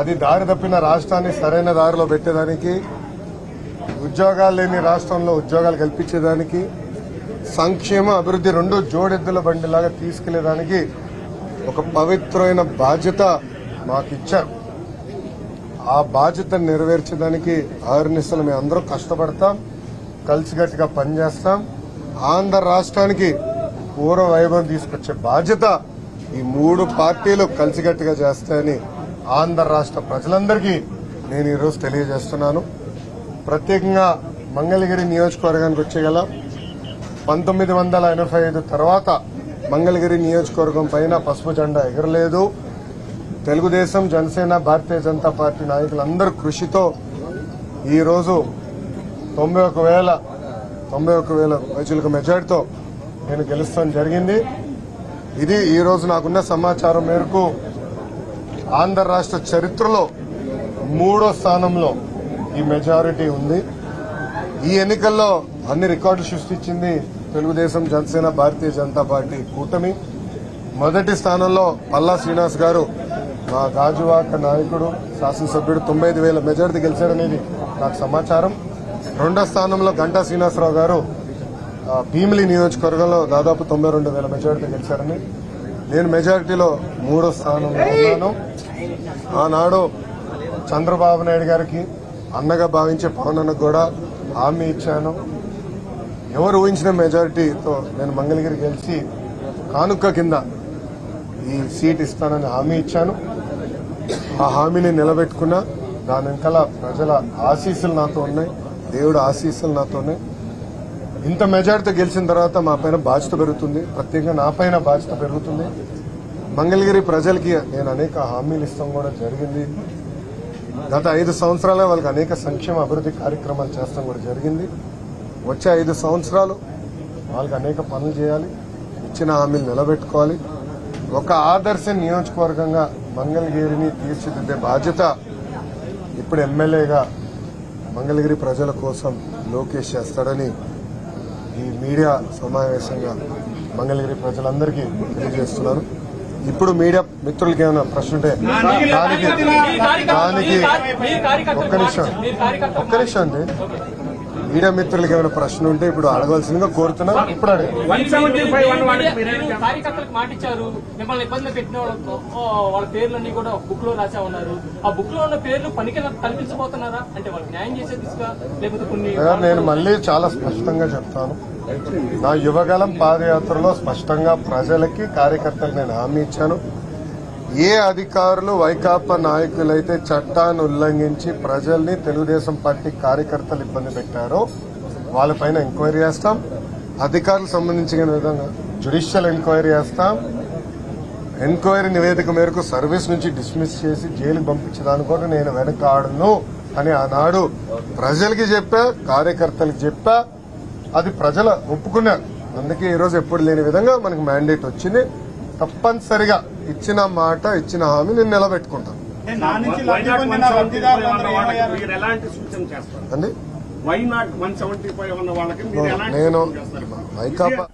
అది దారి తప్పిన రాష్ట్రాన్ని సరైన దారిలో పెట్టేదానికి, ఉద్యోగాలు లేని రాష్ట్రంలో ఉద్యోగాలు కల్పించేదానికి, సంక్షేమ అభివృద్ధి రెండు జోడెద్దుల బండిలాగా తీసుకెళ్లేదానికి ఒక పవిత్రమైన బాధ్యత మాకు ఇచ్చారు. ఆ బాధ్యతను నెరవేర్చడానికి ఆరునిశలు మేము అందరూ కష్టపడతాం, కలిసికట్టుగా పనిచేస్తాం. ఆంధ్ర రాష్ట్రానికి పూర్వ వైభవం తీసుకొచ్చే బాధ్యత ఈ మూడు పార్టీలు కలిసికట్టుగా చేస్తాయని ఆంధ్ర రాష్ట్ర ప్రజలందరికీ నేను ఈరోజు తెలియజేస్తున్నాను. ప్రత్యేకంగా మంగళగిరి నియోజకవర్గానికి వచ్చేగల 1985 తర్వాత మంగళగిరి నియోజకవర్గం పైన పసుపు జెండా ఎగరలేదు. తెలుగుదేశం, జనసేన, భారతీయ జనతా పార్టీ నాయకులందరూ కృషితో ఈరోజు 91,000 పైచులకు మెజార్టీతో నేను గెలుస్తాం జరిగింది. ఇది ఈరోజు నాకున్న సమాచారం మేరకు ఆంధ్ర రాష్ట్ర చరిత్రలో 3వ స్థానంలో ఈ మెజారిటీ ఉంది. ఈ ఎన్నికల్లో అన్ని రికార్డులు సృష్టించింది తెలుగుదేశం, జనసేన, భారతీయ జనతా పార్టీ కూటమి. మొదటి స్థానంలో పల్లా శ్రీనివాస్ గారు, మా గాజువాక నాయకుడు, శాసనసభ్యుడు 95,000 మెజారిటీ గెలిచారనేది నాకు సమాచారం. రెండో స్థానంలో గంటా శ్రీనివాసరావు గారు భీమిలి నియోజకవర్గంలో దాదాపు 92,000 మెజారిటీ గెలిచారని, నేను మెజారిటీలో 3వ స్థానంలో ఉన్నాను. ఆనాడు చంద్రబాబు నాయుడు గారికి అన్నగా భావించే పవన్ అన్నకు కూడా హామీ ఇచ్చాను. ఎవరు ఊహించిన మెజారిటీతో నేను మంగళగిరి గెలిచి కానుక కింద ఈ సీట్ ఇస్తానని హామీ ఇచ్చాను. ఆ హామీని నిలబెట్టుకున్నా. దాని వెనకాల ప్రజల ఆశీస్సులు నాతో ఉన్నాయి, దేవుడు ఆశీస్సులు నాతో ఉన్నాయి. ఇంత మెజారిటీతో గెలిచిన తర్వాత మా పైన బాధ్యత పెరుగుతుంది, ప్రత్యేకంగా నా పైన బాధ్యత పెరుగుతుంది. మంగళగిరి ప్రజలకి నేను అనేక హామీలు ఇస్తాం కూడా జరిగింది. గత 5 సంవత్సరాలుగా వాళ్ళకి అనేక సంక్షేమ అభివృద్ధి కార్యక్రమాలు చేస్తాం కూడా జరిగింది. వచ్చే 5 సంవత్సరాలు వాళ్ళకి అనేక పనులు చేయాలి, ఇచ్చిన హామీలు నిలబెట్టుకోవాలి. ఒక ఆదర్శ నియోజకవర్గంగా మంగళగిరిని తీర్చిదిద్దే బాధ్యత ఇప్పుడు ఎమ్మెల్యేగా మంగళగిరి ప్రజల కోసం లోకేష్ చేస్తాడని ఈ మీడియా సమావేశంగా మంగళగిరి ప్రజలందరికీ తెలియజేస్తున్నాను. ఇప్పుడు మీడియా మిత్రులకి ఏమైనా ప్రశ్న ఉంటే దానికి ఒక్క నిమిషం అండి. మీడియా మిత్రులకి ఏమైనా ప్రశ్న ఉంటే ఇప్పుడు అడగవలసిందిగా కోరుతున్నా. ఇప్పుడు కార్యకర్తలకు మాటిచ్చారు, మిమ్మల్ని ఇబ్బంది పెట్టిన వాళ్ళ పేర్లన్నీ కూడా బుక్ లో రాసా ఉన్నారు. ఆ బుక్ లో ఉన్న పేర్లు పనికి కల్పించబోతున్నారా? అంటే వాళ్ళకి న్యాయం చేసే దిశగా లేకపోతే కొన్ని నేను మళ్ళీ చాలా స్పష్టంగా చెప్తాను. నా యువగలం పాదయాత్రలో స్పష్టంగా ప్రజలకి, కార్యకర్తలకు నేను హామీ ఇచ్చాను. ఏ అధికారులు, వైకాపా నాయకులైతే చట్టాన్ని ఉల్లంఘించి ప్రజల్ని, తెలుగుదేశం పార్టీ కార్యకర్తలు ఇబ్బంది పెట్టారో వాళ్ళపైన ఎంక్వైరీ చేస్తాం. అధికారులకు సంబంధించిన విధంగా జ్యుడిషియల్ ఎంక్వైరీ చేస్తాం. ఎంక్వైరీ నివేదిక మేరకు సర్వీస్ నుంచి డిస్మిస్ చేసి జైలుకు పంపించడానికి కూడా నేను వెనకాడను అని ఆనాడు ప్రజలకి చెప్పా, కార్యకర్తలకు చెప్పా. అది ప్రజల ఒప్పుకున్నారు. అందుకే ఈరోజు ఎప్పుడు లేని విధంగా మనకు మ్యాండేట్ వచ్చింది. తప్పనిసరిగా ఇచ్చిన మాట, ఇచ్చిన హామీ నేను నిలబెట్టుకుంటాను. నేను వైకాపా